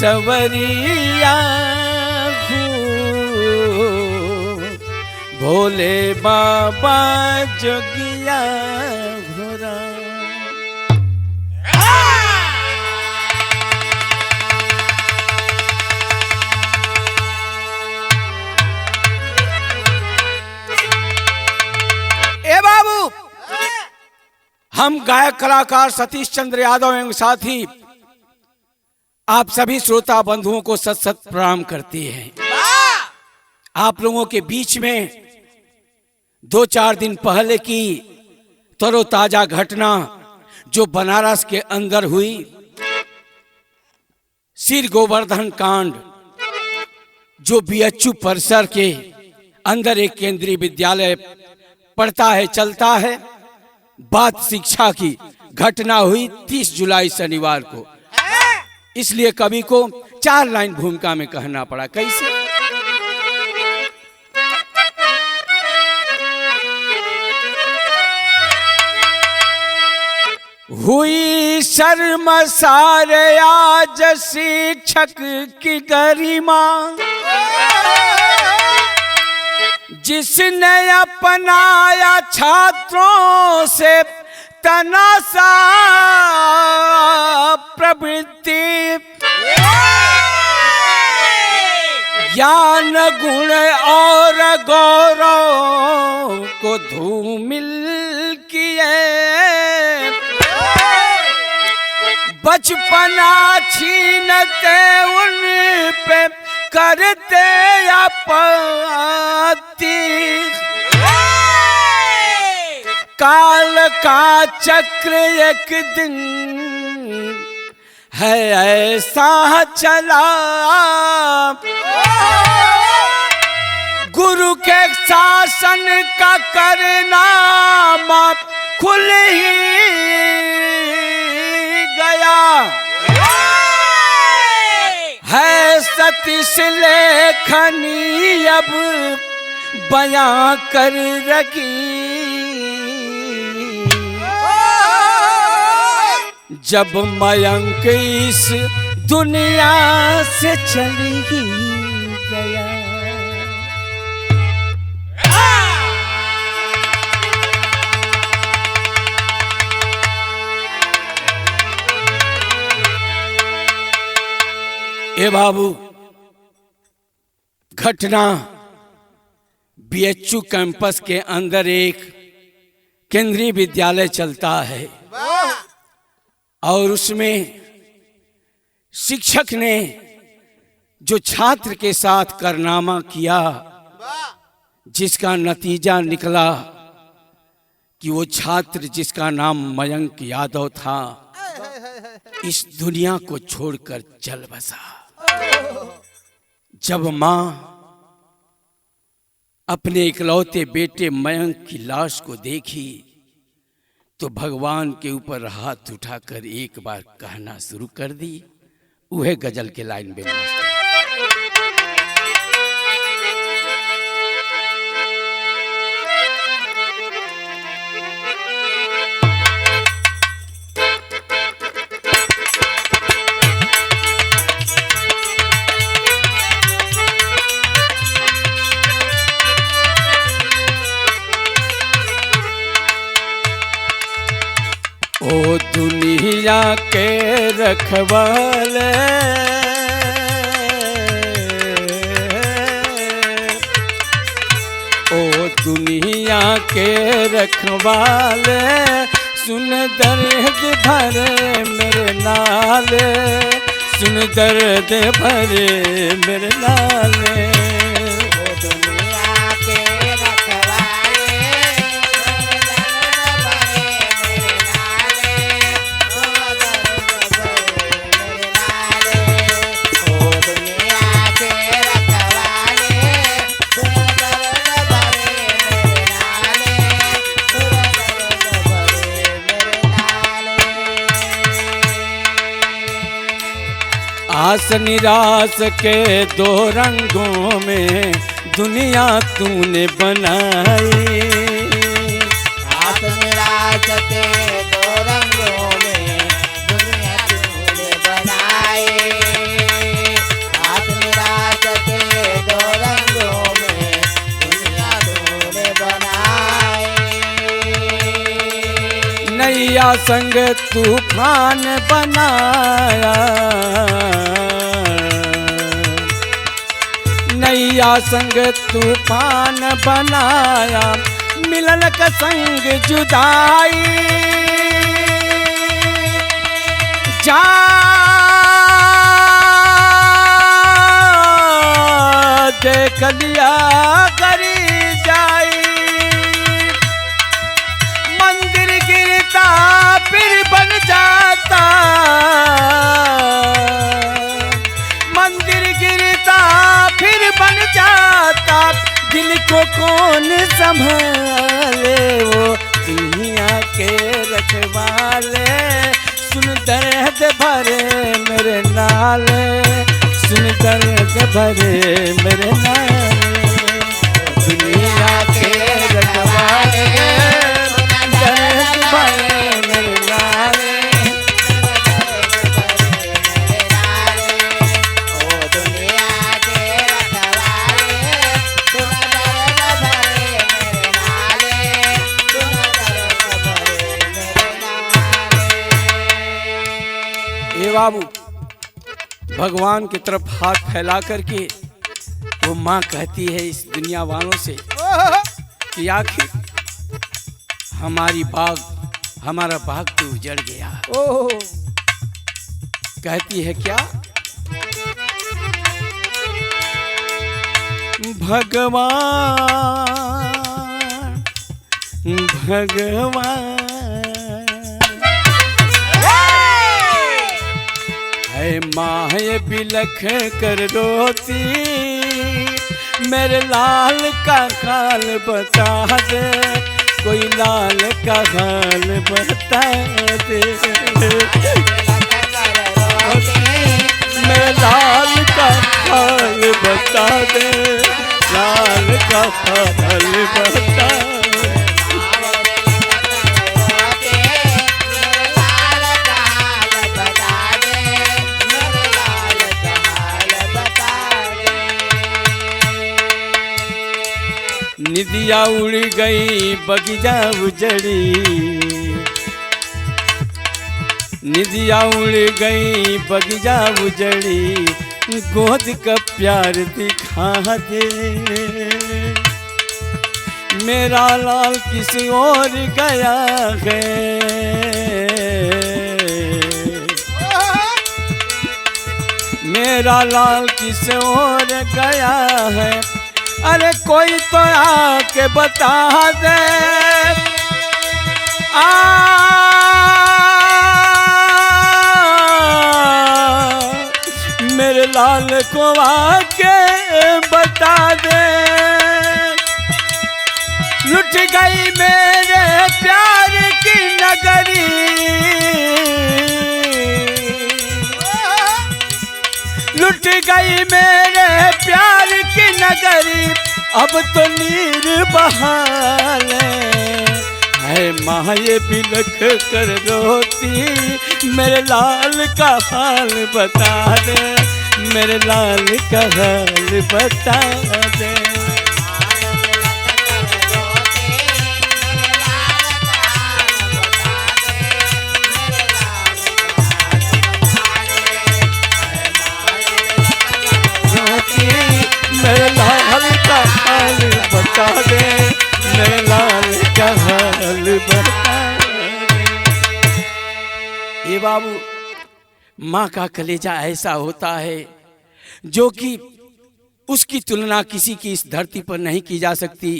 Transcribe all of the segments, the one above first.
सवरिया भोले बाबा जोगिया घोरा। ए बाबू, हम गायक कलाकार सतीश चंद्र यादव एवं साथी आप सभी श्रोता बंधुओं को सत सत प्रणाम करते हैं। आप लोगों के बीच में 2-4 दिन पहले की तरोताजा घटना जो बनारस के अंदर हुई, सिर गोवर्धन कांड, जो बीएचयू परिसर के अंदर एक केंद्रीय विद्यालय पढ़ता है चलता है, बात शिक्षा की घटना हुई 30 जुलाई शनिवार को। इसलिए कवि को 4 लाइन भूमिका में कहना पड़ा। कैसे? हुई शर्मसार आज शिक्षक की गरिमा, जिसने अपनाया छात्रों से तनासा प्रवृत्ति, ज्ञान गुण और गौरव को धूमिल किए, बचपना छीनते उन पे करते आपत्ति, काल का चक्र एक दिन है ऐसा चला, गुरु के शासन का करना खुल ही गया, है सतीश लेखनी अब बयां कर रखी, जब मयंक इस दुनिया से चली गया। ए बाबू, घटना बीएचयू कैंपस के अंदर एक केंद्रीय विद्यालय चलता है और उसमें शिक्षक ने जो छात्र के साथ कारनामा किया, जिसका नतीजा निकला कि वो छात्र जिसका नाम मयंक यादव था, इस दुनिया को छोड़कर चल बसा। जब मां अपने इकलौते बेटे मयंक की लाश को देखी तो भगवान के ऊपर हाथ उठाकर एक बार कहना शुरू कर दी। वह गजल के लाइन में ओ दुनिया के रखवाले, ओ दुनिया के रखवाले, सुन दर्द भरे मेरे नाले, सुन दर्द भरे मेरे नाले। आस निराश के 2 रंगों में दुनिया तूने बनाई, आस निराश के 2 रंगों में दुनिया तूने बनाई, नैया संग तूफान बनाया, नैया संग तूफान बनाया, मिलन का संग जुदाई, जा देख लिया करी जाई, मंदिर गिरता फिर बन जाता, मंदिर गिरता फिर बन जाता, दिल को कौन संभाले, वो दुनिया के रखवाले, सुन दर्द भरे मेरे नाले, सुन दर्द भरे मेरे नाले, दुनिया के रखवाले, दर्द भरे मेरे नाले। ए बाबू, भगवान की तरफ हाथ फैला करके वो माँ कहती है इस दुनिया वालों से कि आखिर हमारा बाग तो उजड़ गया। कहती है क्या? भगवान भगवान है माँ ये बिलख कर रोती, मेरे लाल का हाल बता दे, कोई लाल का हाल बता दे, मेरे लाल का हाल बता दे, लाल का हाल बता दे। निदिया उड़ गई बगीचा उजड़ी, निदिया उड़ गई बगीचा उजड़ी, गोद का प्यार दिखा दे, मेरा लाल किसी और गया है, मेरा लाल किसी और गया है, अरे कोई तो आके बता दे, मेरे लाल को आके बता दे, लुट गई मेरे प्यार की नगरी, लुट गई मेरे प्यार की नगरी, अब तो नीर बहा ले, है माँ ये बिलख कर रोती, मेरे लाल का हाल बता दे, मेरे लाल का हाल बता दे। मेरे लाल का हाल बता दे, मेरे लाल का हाल बता दे। ये बाबू, माँ का कलेजा ऐसा होता है जो कि उसकी तुलना किसी की इस धरती पर नहीं की जा सकती।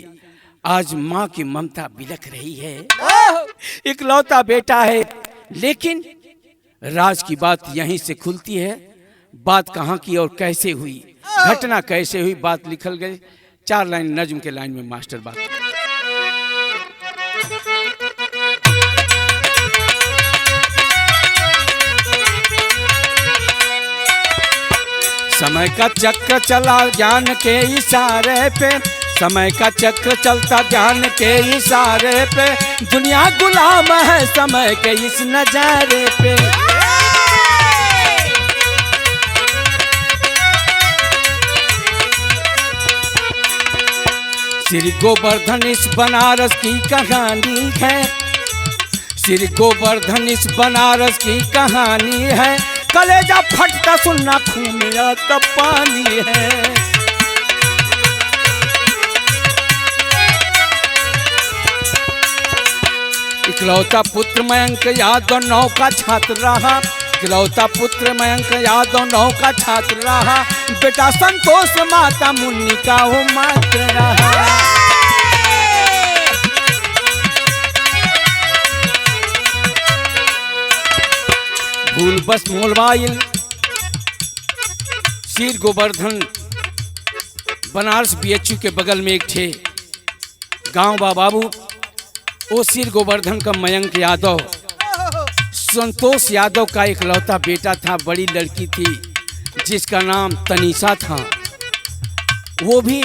आज माँ की ममता बिलख रही है, इकलौता बेटा है, लेकिन राज की बात यहीं से खुलती है। बात कहाँ की और कैसे हुई, घटना कैसे हुई, बात लिखल गई 4 लाइन नज्म के लाइन में मास्टर बात। समय का चक्र चला ज्ञान के इशारे पे, समय का चक्र चलता ज्ञान के इशारे पे, दुनिया गुलाम है समय के इस नजारे पे। श्री गोवर्धन इस बनारस की कहानी है, श्री गोवर्धन इस बनारस की कहानी है, कलेजा फटता सुनना खून में आता पानी है। इकलौता पुत्र मयंक यादव 9 का छात्र रहा, इकलौता पुत्र मयंक यादव 9 का छात्र रहा, बेटा संतोष माता मुन्नी का वो मात्र रहा। भूल बस मोबाइल श्री गोवर्धन बनारस BHU के बगल में एक थे गांव बा बाबू। वो श्री गोवर्धन का मयंक यादव संतोष यादव का इकलौता बेटा था। बड़ी लड़की थी जिसका नाम तनीषा था। वो भी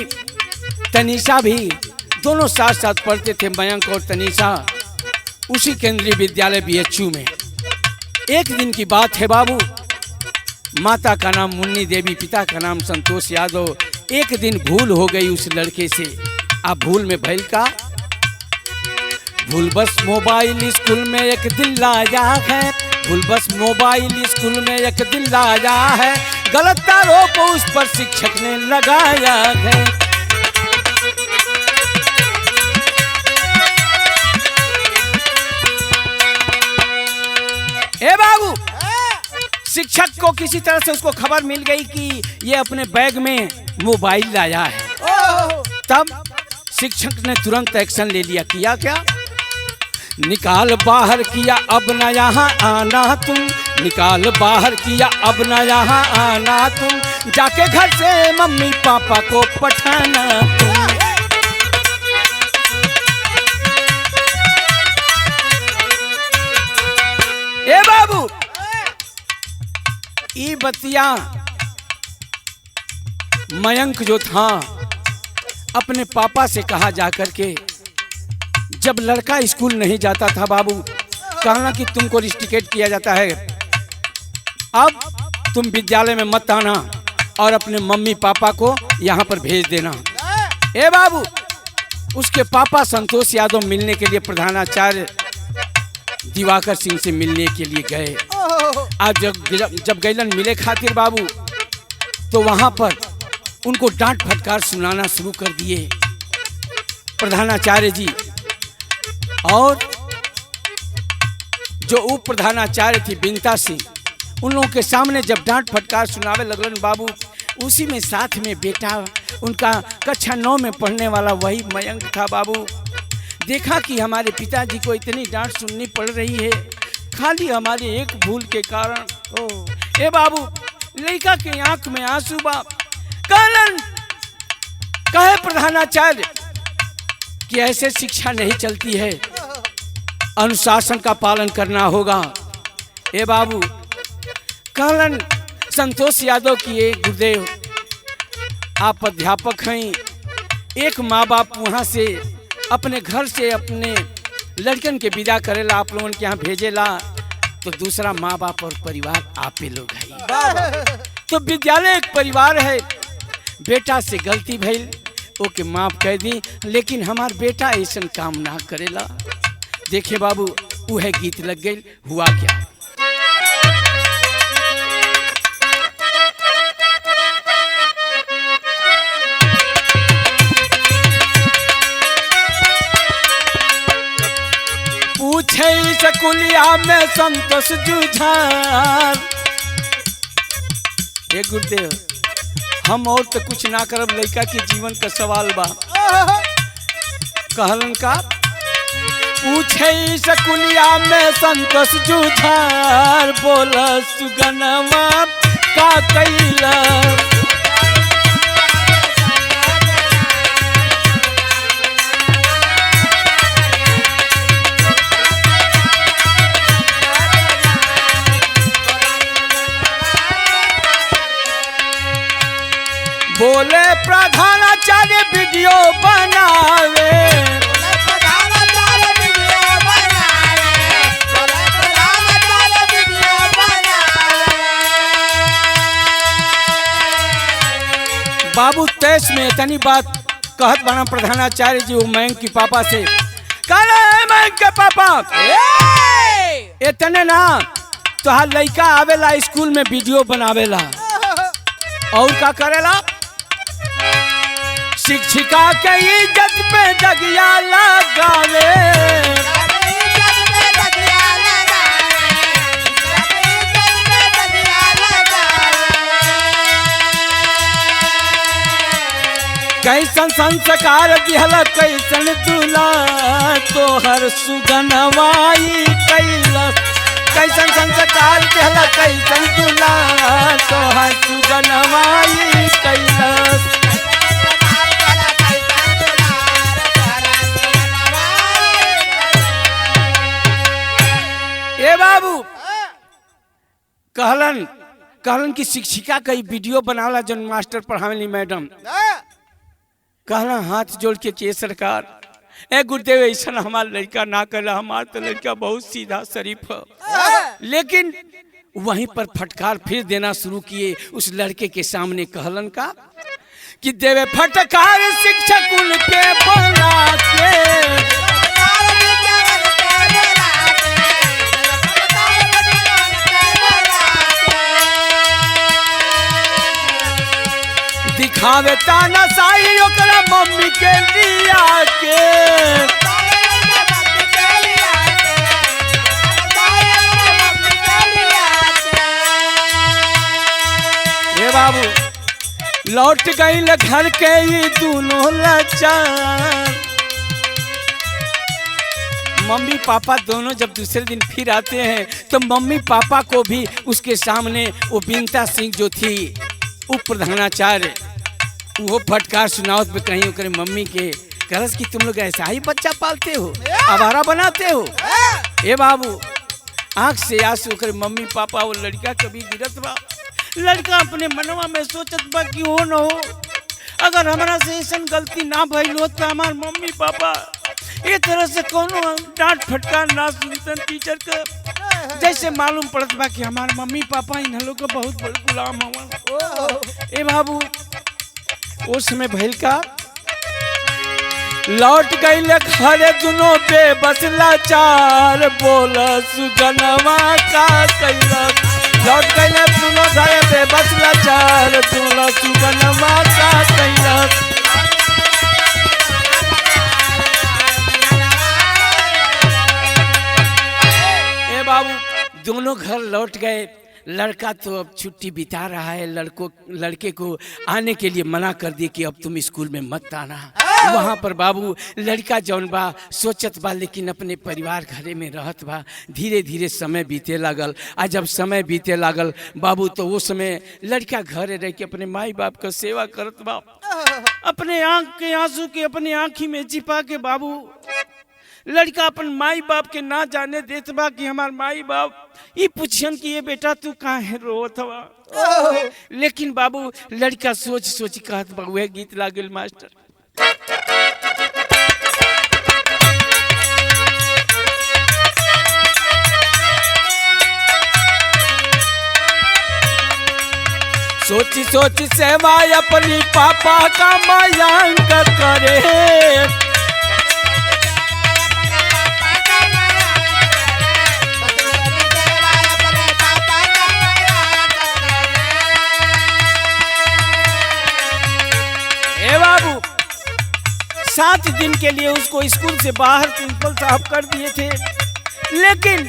तनीषा भी दोनों साथ साथ पढ़ते थे, मयंक और तनीषा, उसी केंद्रीय विद्यालय BHU में। एक दिन की बात है बाबू, माता का नाम मुन्नी देवी, पिता का नाम संतोष यादव। एक दिन भूल हो गई उस लड़के से। अब भूल में भइल का, भूल बस मोबाइल स्कूल में एक दिन लाया है, भूल बस मोबाइल स्कूल में एक दिन लाया है, गलत आरोप उस पर शिक्षक ने लगाया है। ए बाबू, शिक्षक को किसी तरह से उसको खबर मिल गई कि ये अपने बैग में मोबाइल लाया है। तब शिक्षक ने तुरंत एक्शन ले लिया। किया क्या? निकाल बाहर किया, अब न यहाँ आना तुम, निकाल बाहर किया, अब न यहाँ आना तुम, जाके घर से मम्मी पापा को पठाना तुम। ए बाबू, ई बतिया मयंक जो था अपने पापा से कहा जाकर के, जब लड़का स्कूल नहीं जाता था बाबू, कहना कि तुमको रिस्ट्रिकेट किया जाता है, अब तुम विद्यालय में मत आना और अपने मम्मी पापा को यहाँ पर भेज देना। ए बाबू, उसके पापा संतोष यादव मिलने के लिए प्रधानाचार्य दिवाकर सिंह से मिलने के लिए गए। आज जब गैलन मिले खातिर बाबू, तो वहाँ पर उनको डांट फटकार सुनाना शुरू कर दिए प्रधानाचार्य जी। और जो उप प्रधानाचार्य थी बिंता सिंह, उन लोगों के सामने जब डांट फटकार सुनावे लगलन बाबू, उसी में साथ में बेटा उनका कक्षा 9 में पढ़ने वाला वही मयंक था बाबू। देखा कि हमारे पिताजी को इतनी डांट सुननी पड़ रही है खाली हमारी एक भूल के कारण। ओ ए बाबू, लड़का के आंख में आंसू बाप। कारण कहे प्रधानाचार्य कि ऐसे शिक्षा नहीं चलती है, अनुशासन का पालन करना होगा। ए बाबू, कहलन संतोष यादव की एक गुरुदेव आप अध्यापक हैं, एक माँ बाप वहाँ से अपने घर से अपने लड़कन के विदा करेला, आप लोगों के यहाँ भेजेला, तो दूसरा माँ बाप और परिवार आप ही लोग हैं। तो विद्यालय एक परिवार है। बेटा से गलती भइल, ओके माफ कर दी, लेकिन हमार बेटा ऐसा काम ना करेला। देखे बाबू, वह गीत लग गई। हुआ क्या? पूछे स्कूलिया में संतोष जुझार, हे गुरुदेव, हम और तो कुछ ना करब, लड़का के जीवन का सवाल बा। कहलन का? पूछे स्कूलिया में संतोष जुझार, बोला सुगनमा का कैला। बोले प्रधानाचार्य वीडियो बनावे, बाबू 23 में इतनी बात कहत बना प्रधानाचार्य जी वो मयंक के पापा से। कल मयंक के पापा इतने ना तोहार लड़का आवेला स्कूल में वीडियो बनावेला और का करेला, शिक्षिका के इज्जत पे दगिया लगावे, कैसन संस्कार दिहला कैसन दूल्हा तोहर सुगनवाई कैलस, कैसन संस्कार दिहला कैसन दूल्हा तोहर सुगनवाई कैलस। ए बाबू कहलन कि शिक्षिका कई वीडियो बनावला जन मास्टर पढ़ावेली मैडम, कहला हाथ जोड़ के सरकार ए गुरुदेव ऐसा हमार लड़का ना कला, हमार तो लड़का बहुत सीधा शरीफ है। लेकिन वहीं पर फटकार फिर देना शुरू किए उस लड़के के सामने, कहलन का कि देवे फटकार शिक्षक उनके बोला के, दिखावे ताना साई ओकरा मम्मी के लिया के, ए बाबू लौट गई घर के ये दोनों लाचार, मम्मी पापा दोनों जब दूसरे दिन फिर आते हैं तो मम्मी पापा को भी उसके सामने वो बीनता सिंह जो थी उप प्रधानाचार्य वो फटकार सुनावत पे कहीं ओकरे मम्मी के करस कि तुम लोग ऐसा ही बच्चा पालते हो, आवारा बनाते हो। ए बाबू आंख से आंसू ओकरे मम्मी पापा वो लड़का कभी गिरत बा, लड़का अपने मनवा में सोचत बा कि हो न हो अगर हमारा से ऐसा गलती ना भइल हो तो हमार मम्मी पापा ये तरह से कोनो डांट फटकार ना सुनतन टीचर का, जैसे मालूम पड़त बा कि हमार मम्मी पापा इन लोग का बहुत बड़ गुलाम हवन। ए बाबू उस समय भइल का लौट गई घरे दोनों बेबस लाचार, बोल सुगनवा का कैलस, लौट गई दोनों घरे बेबस लाचार, बोल सुगनवा का कैलस। ए बाबू दोनों घर लौट गए, लड़का तो अब छुट्टी बिता रहा है, लड़के को आने के लिए मना कर दिए कि अब तुम स्कूल में मत आना। वहाँ पर बाबू लड़का जौन बा सोचत बा लेकिन अपने परिवार घरे में रहत बा। धीरे धीरे समय बीते लागल, आ जब समय बीते लागल बाबू तो वो समय लड़का घरे रह के अपने माई बाप का सेवा करत बा, अपने आँख के आंसू के अपने आँखी में छिपा के बाबू लड़का अपन माई बाप के ना जाने देत बा कि हमार माई बाप ये पूछन कि ये बेटा तू कहाँ है रोत बा। लेकिन बाबू लड़का सोच सोच कहत बा वह गीत लागल मास्टर, सोची सोची सेवा अपनी पापा का मायांक करे, बाबू 7 दिन के लिए उसको स्कूल से बाहर प्रिंसिपल साहब कर दिए थे। लेकिन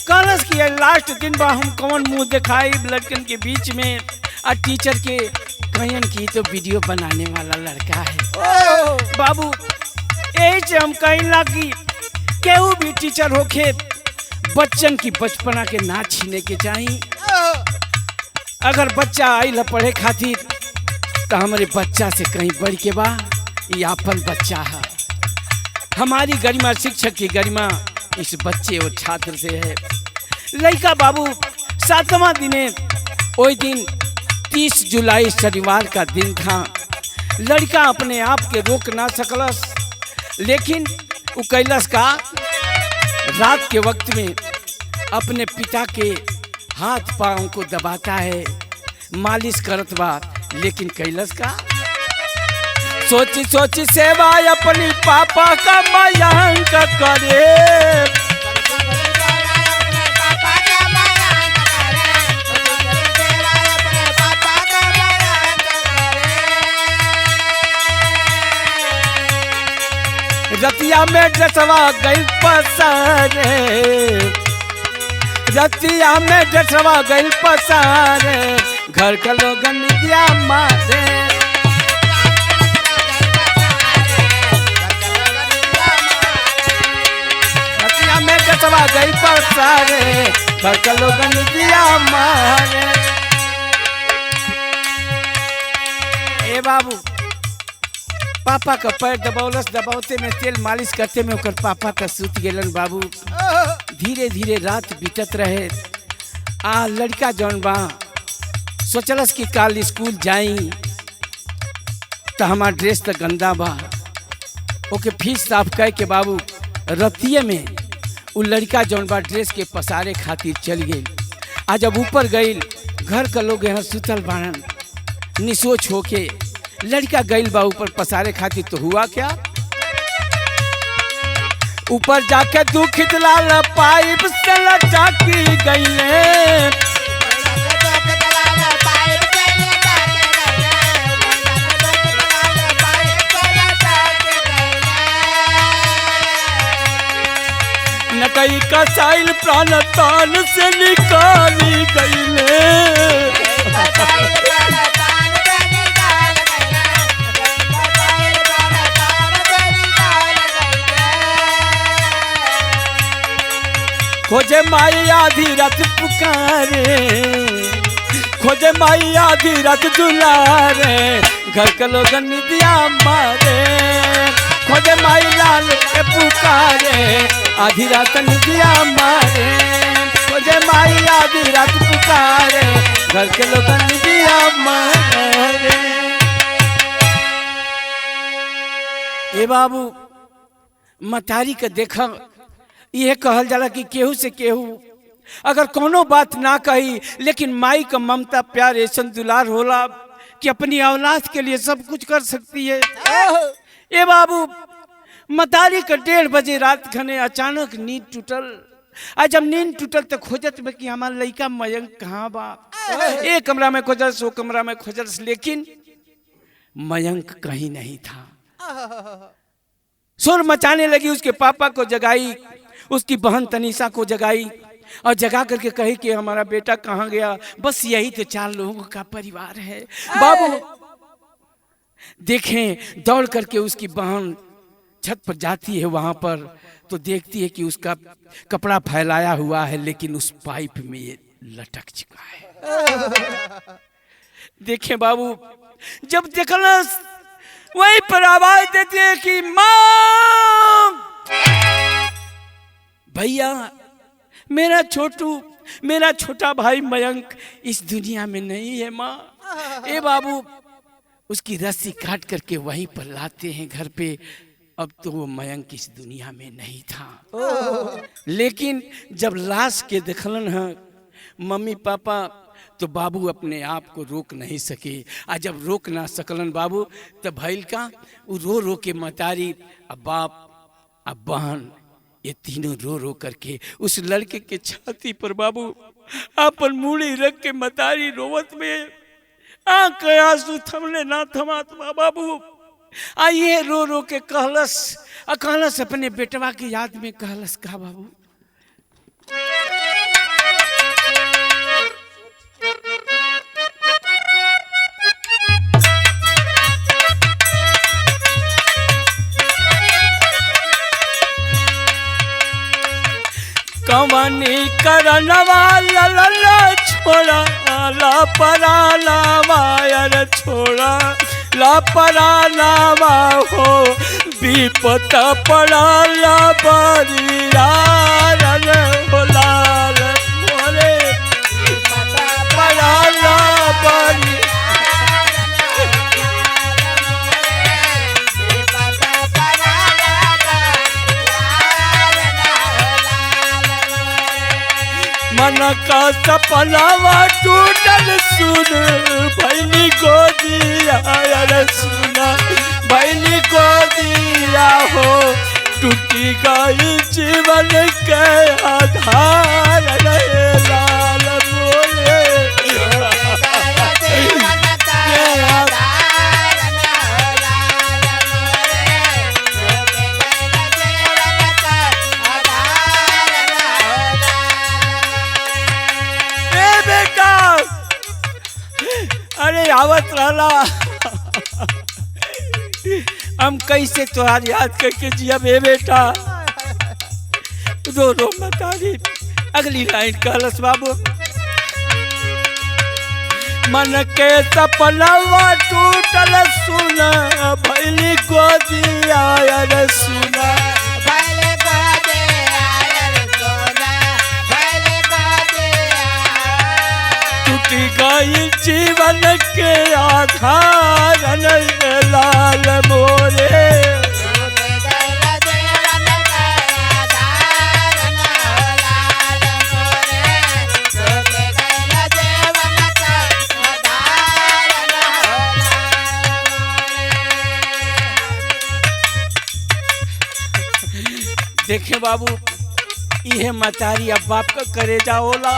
कलश की लास्ट दिन बा हम कौन मुंह दिखाई लड़कन के बीच में, और टीचर के कहन की तो वीडियो बनाने वाला लड़का है। बाबू यही से हम कहला कि केहू भी टीचर होके बच्चन की बचपना के ना छीने के चाहिए। अगर बच्चा आइल पढ़े खातिर तो हमारे बच्चा से कहीं बढ़ के बा, ये अपन बच्चा है। हमारी गरिमा शिक्षक की गरिमा इस बच्चे और छात्र से है। लड़का बाबू 7वां दिने वही दिन 30 जुलाई शनिवार का दिन था। लड़का अपने आप के रोक ना सकलस, लेकिन वो कैलस का रात के वक्त में अपने पिता के हाथ पाँव को दबाता है, मालिश करत बा। लेकिन कैलस का सोची सोची सेवा अपनी पापा का मायांक करे, रतिया में डसवा गई पसारे, रतिया में डसवा गई पसारे, घर का लोगन दिया मारे। रतिया में डसवा गई पसारे, घर का लोगन दिया मारे। ए बाबू, पापा का पैर दबौलस, दबावते में तेल मालिश करते में ओकर पापा का सूत गेलन बाबू। धीरे धीरे रात बीतत रहे। लड़का जौन बा सोचलस कि काल स्कूल जाई तो हमार ड्रेस तो गंदा बा, ओके फीस साफ कह के बाबू रतिये में उ लड़का जौन बा ड्रेस के पसारे खातिर चल गई। आज जब ऊपर गई, घर का लोग यहाँ सुतल बाड़न, निसोच होके लड़का गईल बा ऊपर पसारे खातिर। तो हुआ क्या, ऊपर जाके दुखित लाल पाइप से लटकी गईले। नकई का साइल प्राण तान से निकाली गईले। खोजे माई आधी रात पुकारे, खोजे माई आधी रात दुलारे, घर के लोग निदिया मारे। खोजे माई लाल के पुकारे, आधी रात निदिया मारे। खोजे माई आधी रात पुकारे, घर के लोग निदिया मारे। ए बाबू, मतारी के देखा यह कहल जाला कि केहू से केहू अगर कोनो बात ना कही, लेकिन माई का ममता प्यार ऐसा दुलार होला कि अपनी औलाद के लिए सब कुछ कर सकती है। ए बाबू, मतारी का 1:30 बजे रात खने अचानक नींद टूटल। आज जब नींद टूटल तो खोजत में कि हमारा लड़का मयंक कहाँ बा। एक कमरा में खोजस, वो कमरा में खोजस, लेकिन मयंक कहीं नहीं था। शोर मचाने लगी, उसके पापा को जगाई, उसकी बहन तनीषा को जगाई और जगा करके कही कि हमारा बेटा कहाँ गया। बस यही तो 4 लोगों का परिवार है। बाबू देखें, दौड़ करके उसकी बहन छत पर जाती है, वहां पर तो देखती है कि उसका कपड़ा फैलाया हुआ है, लेकिन उस पाइप में ये लटक चुका है। देखें बाबू, जब देखना वहीं पर आवाज देती है कि माँ, भैया मेरा छोटा भाई मयंक इस दुनिया में नहीं है माँ। ए बाबू, उसकी रस्सी काट करके वहीं पर लाते हैं घर पे। अब तो वो मयंक इस दुनिया में नहीं था। लेकिन जब लाश के देखलन है मम्मी पापा, तो बाबू अपने आप को रोक नहीं सके। आज जब रोक ना सकलन बाबू, तब भइल का, वो रो रो के मतारी, अब बाप, अब बहन, ये तीनों रो रो करके उस लड़के के छाती पर बाबू अपन मूड़ी रख के मतारी रोवत में आंख आंसू थमले ना थमात बाबू। आइए रो रो के कहलस अपने बेटवा की याद में कहलस का बाबू, कवनी करनवा लला छोड़ा ला परालावा, यार छोड़ा ला परालावा हो, विपत पड़ाला बरिया हो लाल मोरे, पड़ाला बरिया। मन का सपनावा टूटल सुन भैली गोदिया, अरे सुना भैली गोदिया हो, टूटी गई जीवन के आधार रे लाल बोले। अरे आवत रहला हम कैसे तोहार याद करके जिया बे बेटा। रो रो मतारी। अगली लाइन कहलस बाबू, मन के सपनवा टूटल सुना भैली गोदिया रे सुना। भैले गोदिया रे सुना, भैले गोदिया। टूट गई जीवन के आधार लाल मोरे। टूट गइल जीवन के आधार लाल मोरे। टूट गइल जीवन के आधार लाल मोरे। देखे बाबू, यह मतारी अब बाप का करेजा होला।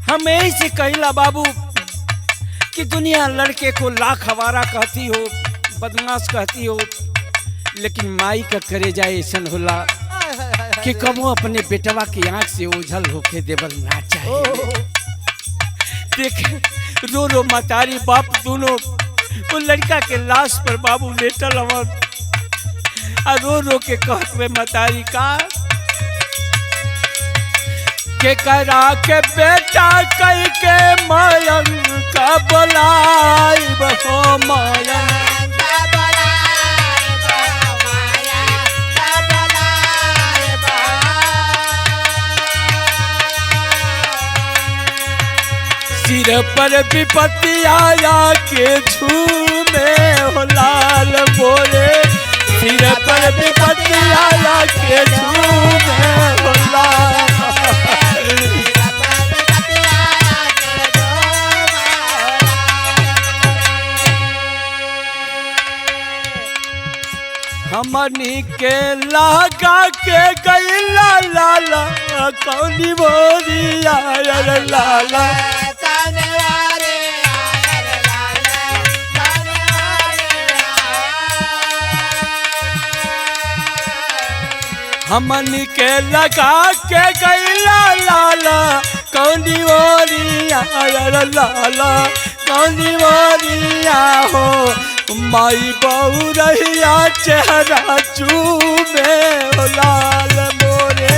हम यही से कहिला बाबू कि दुनिया लड़के को लाख हवारा कहती हो, बदमाश कहती हो, लेकिन माई का करेजा ऐसन होला कि कबो अपने बेटवा की आंख से ओझल होके देवल ना चाहिए। देख रो रो मतारी बाप दोनों वो लड़का के लाश पर बाबू लेटल हवन। रो रो के कहत में मतारी का के करा के बेटा कई के मयंक का बोलाई बहो मयंक का बोलाए बा माया, का बोलाए बा। सिर पर विपत्ति आया के झूमे हो लाल बोले। सिर पर विपत्ति आया के झूमे हो लाल। हमनी के लागा के गैला लाला कौनी बोरिया रे लाला। हमनी के लगा के गैला लाला कौनी बोरिया रे लाला। कौनी बोरिया हो माई बहू रहिया चेहरा चूमे हो लाल मोरे।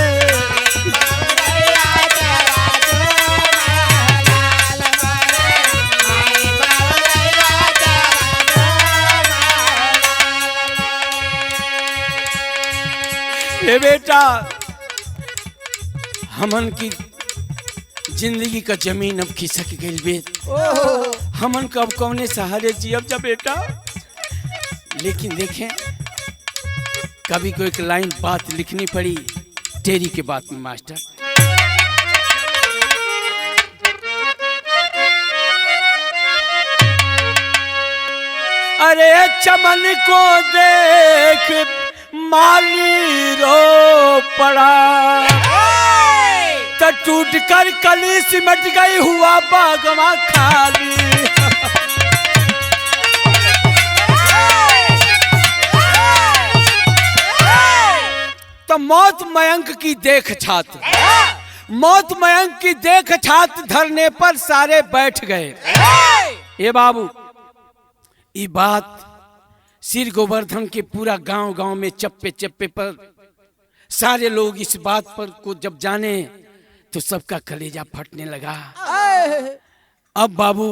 ए बेटा, हमन की जिंदगी का जमीन अब खिसक गई बे। हमन कब कौने सहारे जियब जा बेटा। लेकिन देखें कभी कोई एक लाइन बात लिखनी पड़ी तेरी के बात में मास्टर। अरे चमन को देख माली रो पड़ा, तो टूट कर कली सिमट गई हुआ बागवा खाली। तो मौत मयंक की देख छात्र, मौत मयंक की देख छात्र धरने पर सारे बैठ गए। ये बाबू ये बात सिर गोवर्धन के पूरा गांव गांव में चप्पे चप्पे पर सारे लोग इस बात पर को जब जाने तो सबका कलेजा फटने लगा। अब बाबू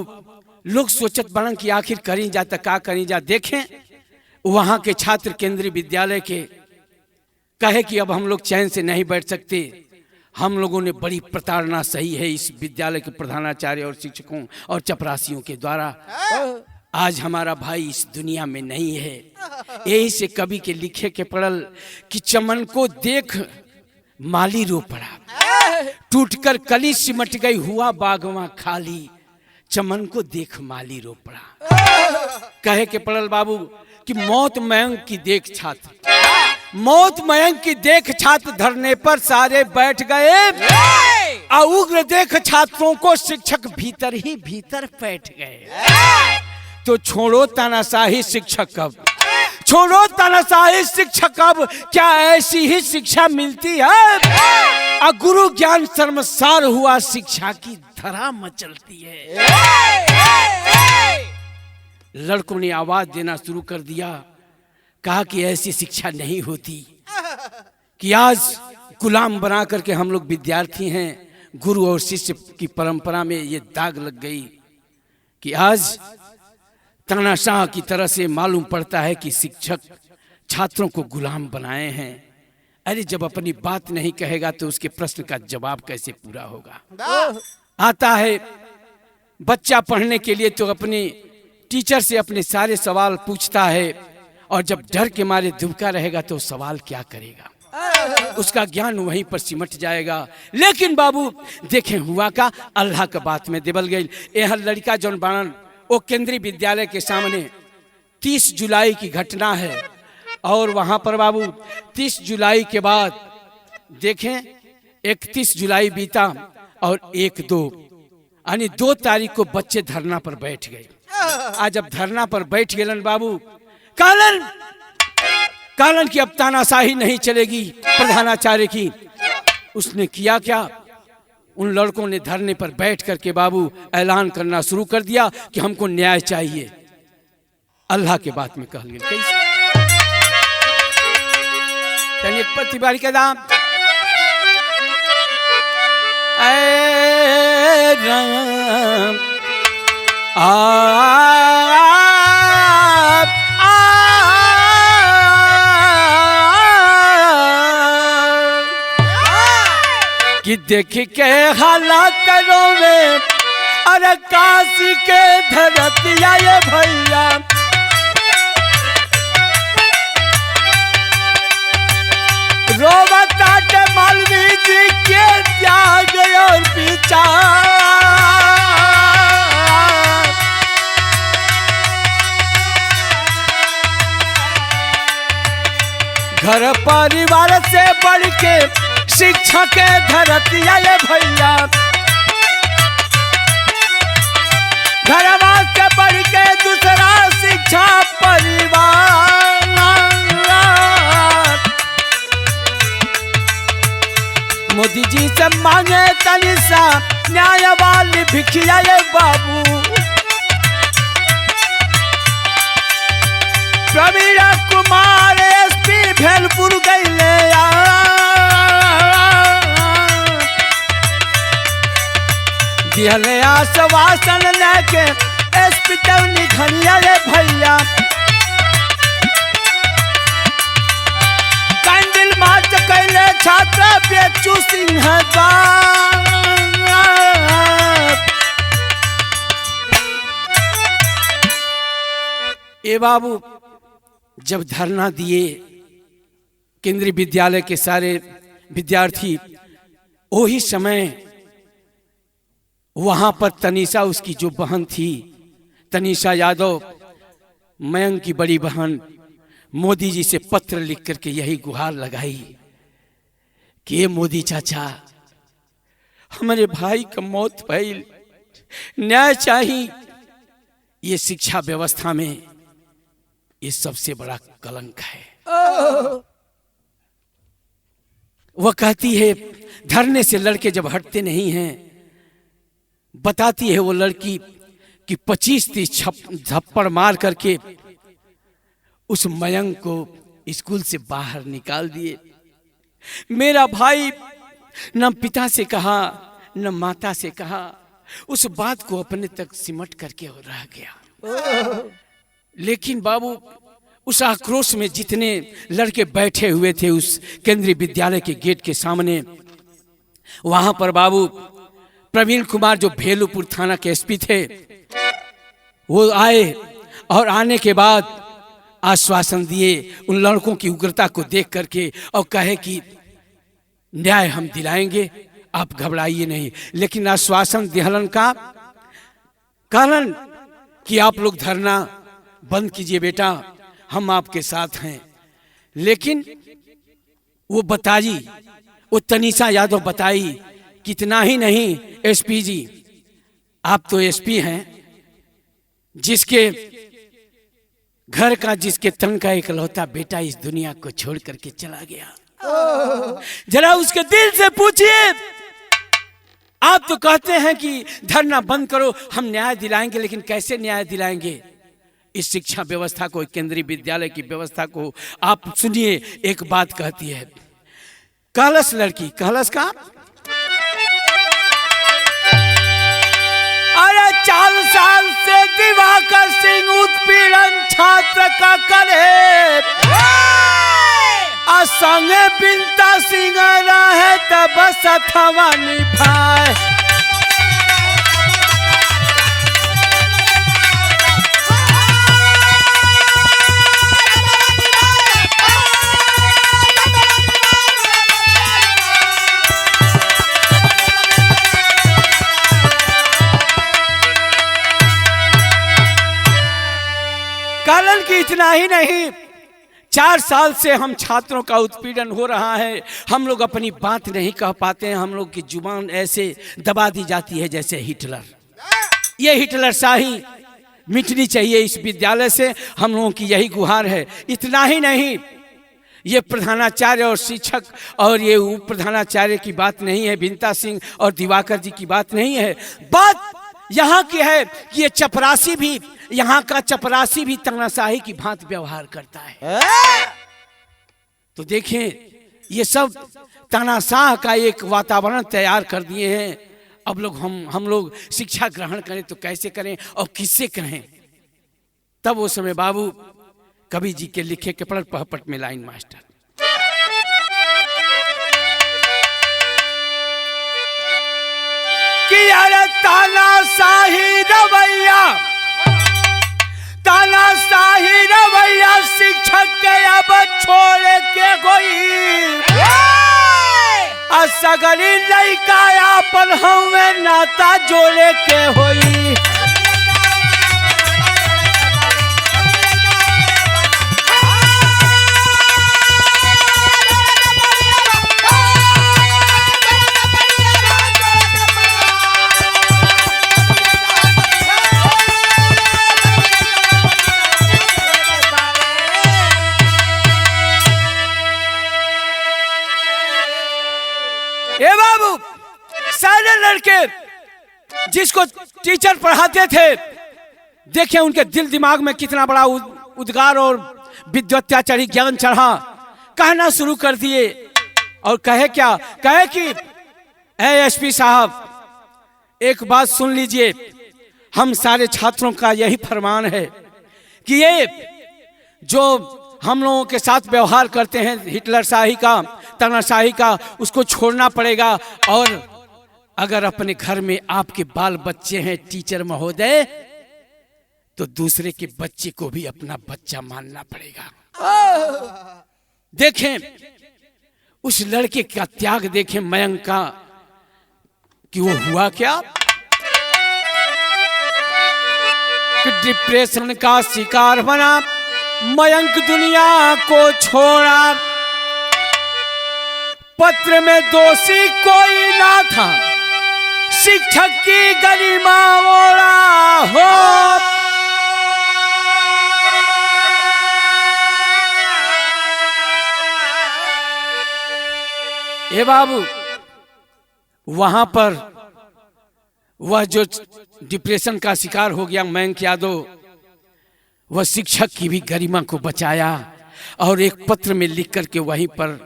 लोग सोचत बड़न कि आखिर करी जा तो का करी जा। देखें वहां के छात्र केंद्रीय विद्यालय के कहे कि अब हम लोग चैन से नहीं बैठ सकते। हम लोगों ने बड़ी प्रताड़ना सही है इस विद्यालय के प्रधानाचार्य और शिक्षकों और चपरासियों के द्वारा। आज हमारा भाई इस दुनिया में नहीं है। यही से कवि के लिखे के पड़ल कि चमन को देख माली रो पड़ा, टूटकर कली सिमट गई हुआ बागवा खाली। चमन को देख माली रो पड़ा। कहे के पड़ल बाबू कि मौत मयंक की देख छात्र, मौत मयंक की देख छात्र धरने पर सारे बैठ गए। उग्र देख छात्रों को शिक्षक भीतर ही भीतर बैठ गए। तो छोड़ो तानाशाही शिक्षक अब, छोड़ो तानाशाही शिक्षक अब, क्या ऐसी ही शिक्षा मिलती है? गुरु ज्ञान शर्मसार हुआ, शिक्षा की धरा मचलती है। लड़कों ने आवाज देना शुरू कर दिया, कहा कि ऐसी शिक्षा नहीं होती, कि आज गुलाम बना करके हम लोग विद्यार्थी हैं। गुरु और शिष्य की परंपरा में ये दाग लग गई कि आज तानाशाह की तरह से मालूम पड़ता है कि शिक्षक छात्रों को गुलाम बनाए हैं। अरे जब अपनी बात नहीं कहेगा तो उसके प्रश्न का जवाब कैसे पूरा होगा। आता है बच्चा पढ़ने के लिए तो अपने टीचर से अपने सारे सवाल पूछता है, और जब डर के मारे दुबका रहेगा तो सवाल क्या करेगा, उसका ज्ञान वहीं पर सिमट जाएगा। लेकिन बाबू देखें हुआ का, अल्लाह का बात में देवल गई। यह लड़का जौन बाणन वो केंद्रीय विद्यालय के सामने 30 जुलाई की घटना है, और वहां पर बाबू 30 जुलाई के बाद देखें 31 जुलाई बीता और 1-2 यानी 2 तारीख को बच्चे धरना पर बैठ गए। आज जब धरना पर बैठ गए बाबू, कालन की अब तानाशाही नहीं चलेगी प्रधानाचार्य की। उसने किया क्या, उन लड़कों ने धरने पर बैठ करके बाबू ऐलान करना शुरू कर दिया कि हमको न्याय चाहिए। अल्लाह के बात में कहल गया कैसे प्रतिबारी का दाम राम कि देख के हालात रोवे, अरे काशी के धरतिया ये भैया, रोवता के मालवी जी के त्याग और पीछा। घर परिवार से बढ़ के शिक्षा के धरतिया ये भैया, घरवा से बढ़ के दूसरा शिक्षा परिवार। मोदी जी से मांगे तनिषा न्याय वाली भिखिया ये बाबू, प्रवीण कुमार एसपी भेलपुर गईले दिहले आश्वासन लेके एसपी टवनी घनिया रे भैया, कैंडल मार्च कैले छात्र बेचू सिंह ए बाबू जब धरना दिए केंद्रीय विद्यालय के सारे विद्यार्थी, वही समय वहां पर तनीषा उसकी जो बहन थी तनीषा यादव, मयंक की बड़ी बहन, मोदी जी से पत्र लिख करके यही गुहार लगाई कि मोदी चाचा हमारे भाई का मौत भइल, न्याय चाहिए। ये शिक्षा व्यवस्था में ये सबसे बड़ा कलंक है। वह कहती है धरने से लड़के जब हटते नहीं हैं, बताती है वो लड़की कि 25-30 झप्पड़ मार करके उस मयंक को स्कूल से बाहर निकाल दिए। मेरा भाई न पिता से कहा न माता से कहा, उस बात को अपने तक सिमट करके रह गया। लेकिन बाबू उस आक्रोश में जितने लड़के बैठे हुए थे उस केंद्रीय विद्यालय के गेट के सामने, वहां पर बाबू प्रवीण कुमार जो भेलुपुर थाना के एसपी थे वो आए, और आने के बाद आश्वासन दिए उन लड़कों की उग्रता को देख करके, और कहे कि न्याय हम दिलाएंगे, आप घबराइए नहीं। लेकिन आश्वासन दिहलन का कारण कि आप लोग धरना बंद कीजिए बेटा, हम आपके साथ हैं। लेकिन वो बताई, वो तनीषा यादव बताई, कितना ही नहीं एसपी जी, आप तो एसपी हैं, जिसके घर का जिसके तन का इकलौता बेटा इस दुनिया को छोड़ करके चला गया, जरा उसके दिल से पूछिए। आप तो कहते हैं कि धरना बंद करो, हम न्याय दिलाएंगे, लेकिन कैसे न्याय दिलाएंगे? इस शिक्षा व्यवस्था को, केंद्रीय विद्यालय की व्यवस्था को आप सुनिए। एक बात कहती है, कहलस लड़की, कहलस का, अरे 4 साल से दिवाकर सिंह उत्पीड़न छात्र का करे, संगे बिनता सिंह रहे तब सथवा निभाए। कारण कि इतना ही नहीं, 4 साल से हम छात्रों का उत्पीड़न हो रहा है, हम लोग अपनी बात नहीं कह पाते हैं, हम लोग की जुबान ऐसे दबा दी जाती है जैसे हिटलर। ये हिटलर शाही मिटनी चाहिए इस विद्यालय से, हम लोगों की यही गुहार है। इतना ही नहीं, ये प्रधानाचार्य और शिक्षक और ये उप प्रधानाचार्य की बात नहीं है, बिनता सिंह और दिवाकर जी की बात नहीं है, बात यहाँ की है कि ये चपरासी भी, यहाँ का चपरासी भी तानाशाही की भांति व्यवहार करता है। तो देखें, ये सब तानाशाह का एक वातावरण तैयार कर दिए हैं। अब लोग हम लोग शिक्षा ग्रहण करें तो कैसे करें और किससे कहें? तब वो समय बाबू कवि जी के लिखे के पढ़ पहपट में लाइन मास्टर, कि अरे तानाशाही रवैया, तानाशाही रवैया शिक्षक के अब छोड़ के कोई, सगरी लइका अपन हमें नाता जोड़े के होई। ए बाबू, सारे लड़के जिसको टीचर पढ़ाते थे, देखें उनके दिल दिमाग में कितना बड़ा उद्गार और विद्याचारी ज्ञान चढ़ा। कहना शुरू कर दिए और कहे क्या, कहे कि एएसपी साहब एक बात सुन लीजिए, हम सारे छात्रों का यही फरमान है कि ये जो हम लोगों के साथ व्यवहार करते हैं हिटलर शाही का, तानाशाही का, उसको छोड़ना पड़ेगा। और अगर अपने घर में आपके बाल बच्चे हैं टीचर महोदय, तो दूसरे के बच्चे को भी अपना बच्चा मानना पड़ेगा। देखें उस लड़के का त्याग, देखें मयंक का कि वो हुआ क्या, कि डिप्रेशन का शिकार बना, मयंक दुनिया को छोड़ा, पत्र में दोषी कोई ना था, शिक्षक की गरिमा ओढ़ा हो। ए बाबू, वहां पर वह जो डिप्रेशन का शिकार हो गया मयंक यादव, वह शिक्षक की भी गरिमा को बचाया और एक पत्र में लिख करके वहीं पर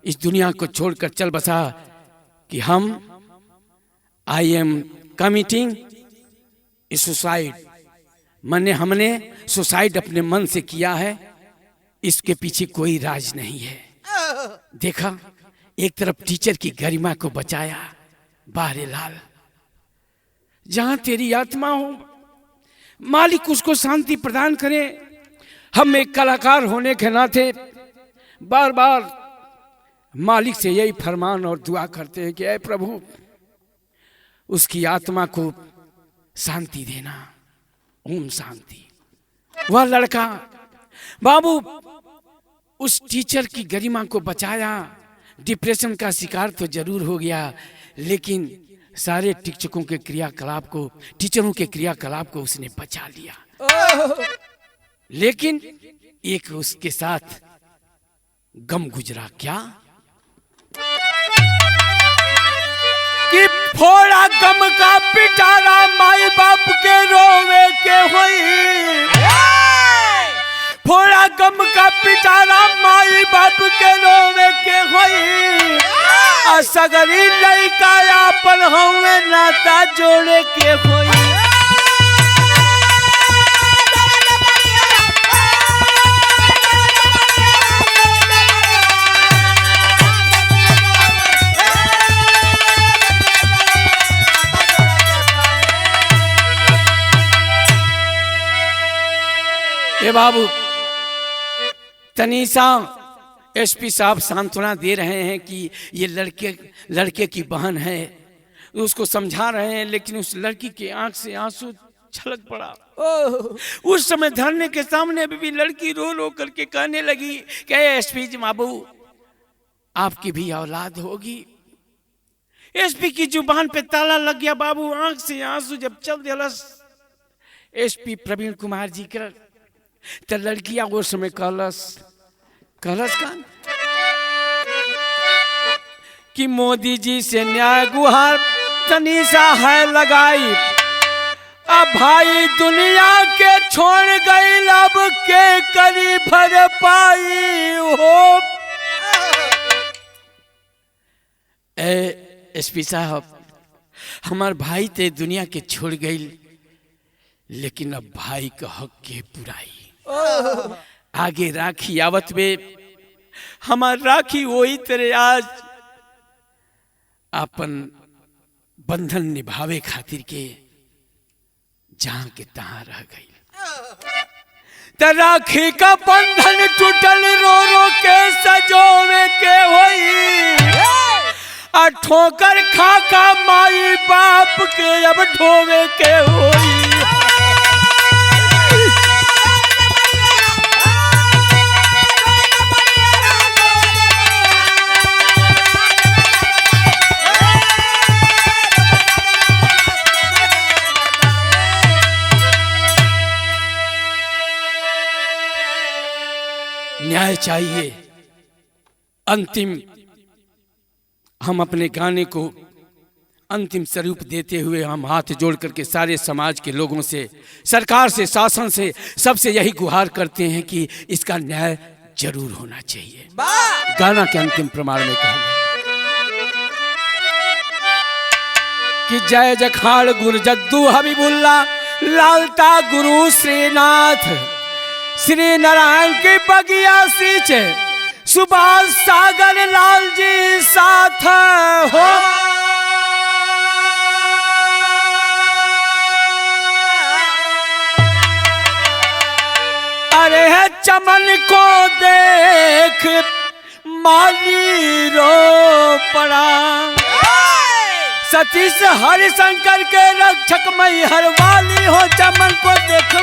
इस दुनिया को छोड़कर चल बसा कि हम आई एम कमिटिंग सुसाइड, हमने सुसाइड अपने मन से किया है, इसके पीछे कोई राज नहीं है। देखा, एक तरफ टीचर की गरिमा को बचाया, बाहरे लाल, जहां तेरी आत्मा हो मालिक उसको शांति प्रदान करे। हम एक कलाकार होने के नाते बार बार मालिक से यही फरमान और दुआ करते हैं कि ऐ प्रभु उसकी आत्मा को शांति देना, ओम शांति। वह लड़का बाबू उस टीचर की गरिमा को बचाया, डिप्रेशन का शिकार तो जरूर हो गया, लेकिन सारे शिक्षकों के क्रियाकलाप को, टीचरों के क्रियाकलाप को उसने बचा लिया। लेकिन एक उसके साथ गम गुजरा, क्या कि फोड़ा गम का पिटारा माई बाप के रोवे के होई, फोड़ा गम का पिटारा माई बाप के रोवे के होई, असगरी लइका आपन हवे नाता जोड़े के होई। ए बाबू, तनीसा एसपी साहब सांत्वना दे रहे हैं कि ये लड़के की बहन है, उसको समझा रहे हैं, लेकिन उस लड़की के आंख से आंसू छलक पड़ा। उस समय धरने के सामने भी लड़की रो रो करके कहने लगी कि एसपी जी बाबू, आपकी भी औलाद होगी। एसपी की जुबान पे ताला लग गया बाबू, आंख से आंसू जब चल दिलस एसपी प्रवीण कुमार जी कर, तो लड़कियां उस समय कहलस का कि मोदी जी से न्याय गुहार तनीसा है लगाई, अब भाई दुनिया के छोड़ गई, अब के करी भर पाई हो। एसपी साहब, हमार भाई ते दुनिया के छोड़ गई, लेकिन अब भाई का हक के पुराई। आगे राखी आवत में हमार राखी वही तेरे आज अपन बंधन निभावे खातिर के जहां के तहां रह गई। त राखी का बंधन टूटल, रो रो के सजोवे के होई, आ ठोकर खा का माई बाप के अब ढोवे के होई। न्याय चाहिए। अंतिम हम अपने गाने को अंतिम स्वरूप देते हुए हम हाथ जोड़ करके सारे समाज के लोगों से, सरकार से, शासन से, सबसे यही गुहार करते हैं कि इसका न्याय जरूर होना चाहिए। गाना के अंतिम प्रमाण में कहेंगे कि जय जखाड़ गुरु जद्दू हबीबुल्ला, लालता गुरु श्रीनाथ, श्री नारायण की बगिया सींचे, सुभाष सागर लाल जी साथ हो। अरे है चमन को देख माली रो पड़ा, सतीश हरिशंकर के रक्षक मई हर वाली हो, चमन को देख